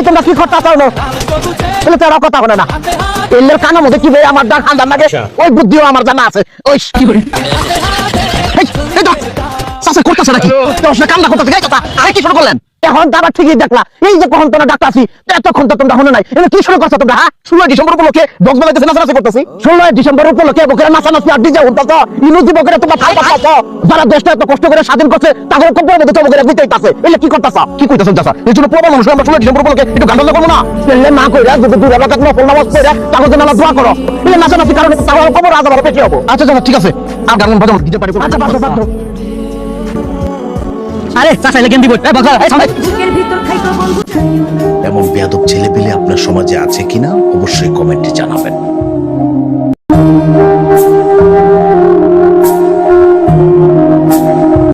তোমরা কি করতে চাও না তারা কথা বলে না এলের কানের মধ্যে কি ভাই আমার খান্দার লাগে ওই বুদ্ধিও আমার জানা আছে ওই কি করে করতেছে নাকি কান্না করতেছে আরে কি শুরু করলেন এখন তো আবার ঠিকই দেখলা এই যে কখন তোমরা ডাক্তার আছি এতক্ষণ তো তোমরা হলো নাই এটা কি শুরু করছো তোমরা 16 ডিসেম্বর উপলক্ষে বক্স বাজাইতেছে নাচানাচি করতেছি 16 ডিসেম্বর উপলক্ষে বকেরা নাচানাচি আর ডিজে উঠতেছো ইনুজি বকেরা তোমরা খাই খাচ্ছো যারা দেশটা এত কষ্ট করে স্বাধীন করছে তাদের কবরের মধ্যে বকেরা দিতেইতাছে এটা কি করতেছ কি কইতাছ চাচা এই জন্য প্রবল মানুষ আমরা 16 ডিসেম্বর উপলক্ষে একটু গান করব না এলে না কইরা যদি দূর এলাকাত নফল নামাজ পড়ে তাহলে যেন আল্লাহ দোয়া করো এলে নাচানাচি কারণে তাহলে কবর আযাব পেতে হবে আচ্ছা চাচা ঠিক আছে আর গান বাজাবো দিতে পারি আচ্ছা বাধ্য আরে চাচা এলে গেম দিব এই বাজা এই সামনে এমন বেয়াদব ছেলে পেলে আপনার সমাজে আছে কিনা অবশ্যই কমেন্টে জানাবেন।